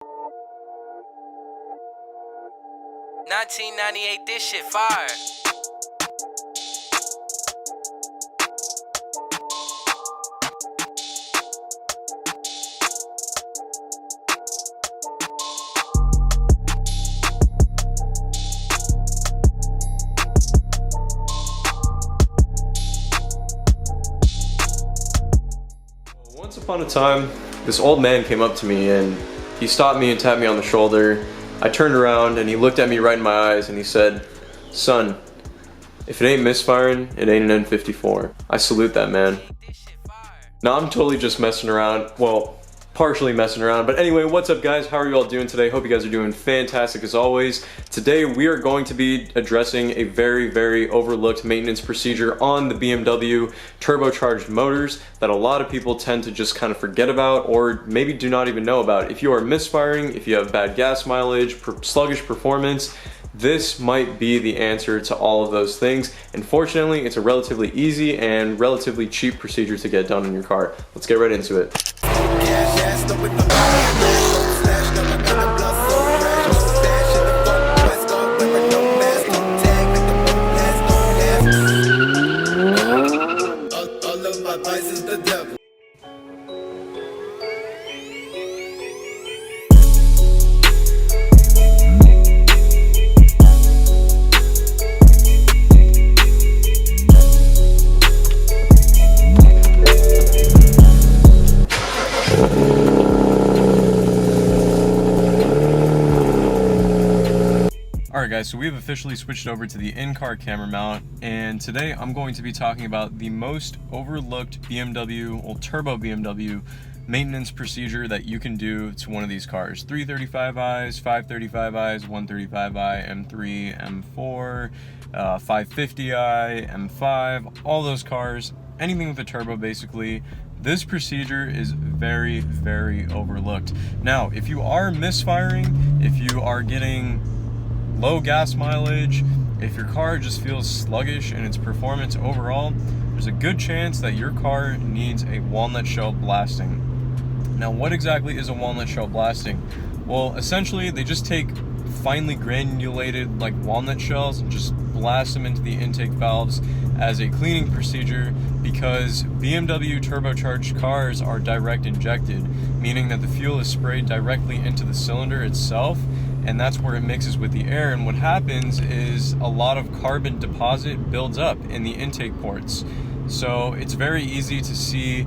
1998, this shit fire. Once upon a time, this old man came up to me and he stopped me and tapped me on the shoulder. I turned around and he looked at me right in my eyes and he said, "Son, if it ain't misfiring, it ain't an N54." I salute that man. Now I'm totally just messing around. Well, partially messing around. But anyway, what's up guys? How are you all doing today? Hope you guys are doing fantastic as always. Today we are going to be addressing a very overlooked maintenance procedure on the BMW turbocharged motors that a lot of people tend to just kind of forget about or maybe do not even know about. If you are misfiring, if you have bad gas mileage, sluggish performance, this might be the answer to all of those things. And fortunately, it's a relatively easy and relatively cheap procedure to get done in your car. Let's get right into it. Alright guys, so we have officially switched over to the in-car camera mount, and today I'm going to be talking about the most overlooked BMW, or turbo BMW, maintenance procedure that you can do to one of these cars. 335i's, 535i's, 135i, M3, M4, 550i, M5, all those cars, anything with a turbo basically. This procedure is very overlooked. Now, if you are misfiring, if you are getting low gas mileage, if your car just feels sluggish in its performance overall, there's a good chance that your car needs a walnut shell blasting. Now, what exactly is a walnut shell blasting? Well, essentially, they just take finely granulated like walnut shells and just blast them into the intake valves as a cleaning procedure, because BMW turbocharged cars are direct injected, meaning that the fuel is sprayed directly into the cylinder itself, and that's where it mixes with the air, and what happens is a lot of carbon deposit builds up in the intake ports. So it's very easy to see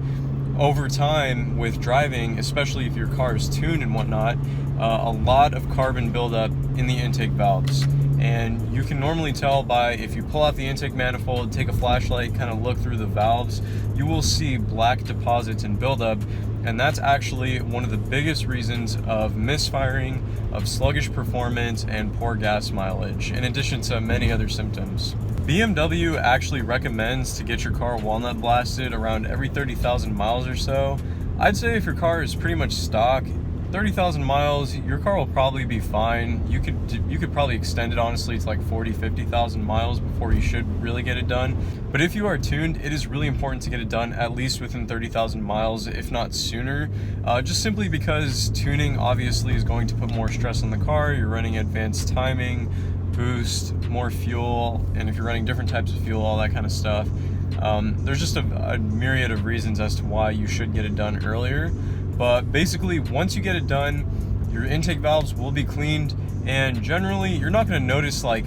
over time with driving, especially if your car is tuned and whatnot, a lot of carbon buildup in the intake valves. And you can normally tell by, if you pull out the intake manifold, take a flashlight, kind of look through the valves, you will see black deposits and buildup. And that's actually one of the biggest reasons of misfiring, of sluggish performance, and poor gas mileage, in addition to many other symptoms. BMW actually recommends to get your car walnut blasted around every 30,000 miles or so. I'd say if your car is pretty much stock, 30,000 miles, your car will probably be fine. You could probably extend it honestly to like 50,000 miles before you should really get it done. But if you are tuned, it is really important to get it done at least within 30,000 miles, if not sooner. Just simply because tuning obviously is going to put more stress on the car. You're running advanced timing, boost, more fuel, and if you're running different types of fuel, all that kind of stuff. There's just a myriad of reasons as to why you should get it done earlier. But basically, once you get it done, your intake valves will be cleaned, and generally you're not going to notice like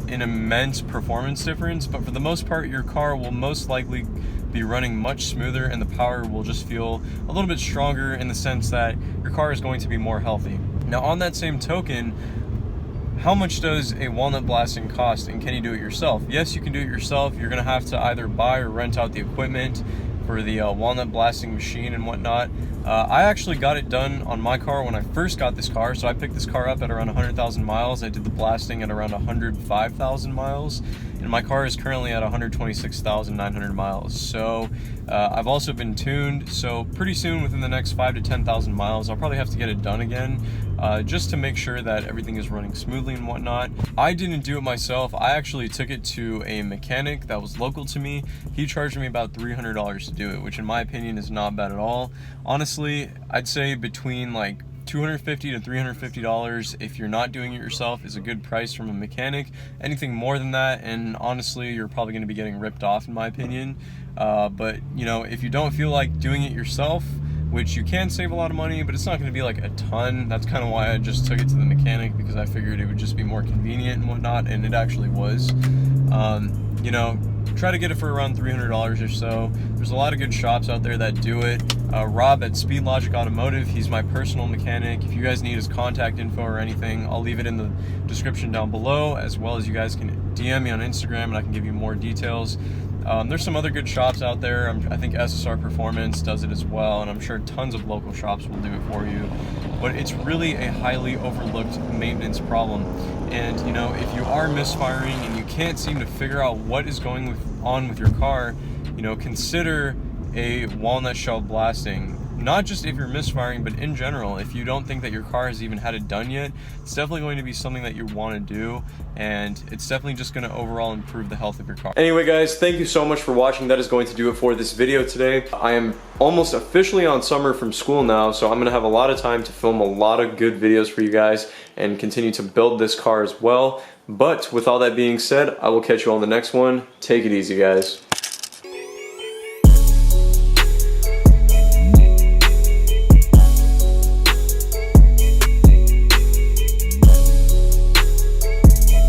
an immense performance difference, but for the most part your car will most likely be running much smoother, and the power will just feel a little bit stronger in the sense that your car is going to be more healthy. Now, on that same token, how much does a walnut blasting cost, and can you do it yourself? Yes, you can do it yourself. You're going to have to either buy or rent out the equipment for the walnut blasting machine and whatnot. I actually got it done on my car when I first got this car. So I picked this car up at around 100,000 miles. I did the blasting at around 105,000 miles. And my car is currently at 126,900 miles. So I've also been tuned. So pretty soon, within the next 5 to 10,000 miles, I'll probably have to get it done again, just to make sure that everything is running smoothly and whatnot. I didn't do it myself. I actually took it to a mechanic that was local to me. He charged me about $300 to do it, which in my opinion is not bad at all. Honestly, I'd say between like $250 to $350 if you're not doing it yourself is a good price from a mechanic. Anything more than that, and honestly, you're probably going to be getting ripped off in my opinion. But you know, if you don't feel like doing it yourself, which you can save a lot of money, but it's not going to be like a ton. That's kind of why I just took it to the mechanic, because I figured it would just be more convenient and whatnot, and it actually was. You know, try to get it for around $300 or so. There's a lot of good shops out there that do it. Rob at Speed Logic Automotive, he's my personal mechanic. If you guys need his contact info or anything, I'll leave it in the description down below, as well as you guys can DM me on Instagram and I can give you more details. There's some other good shops out there. I think SSR Performance does it as well, and I'm sure tons of local shops will do it for you. But it's really a highly overlooked maintenance problem. And you know, if you are misfiring and you can't seem to figure out what is going on with your car, you know, consider a walnut shell blasting. Not just if you're misfiring, but in general, if you don't think that your car has even had it done yet, it's definitely going to be something that you want to do, and it's definitely just going to overall improve the health of your car. Anyway guys, thank you so much for watching. That is going to do it for this video today. I am almost officially on summer from school now, so I'm going to have a lot of time to film a lot of good videos for you guys and continue to build this car as well. But with all that being said, I will catch you on the next one. Take it easy, guys.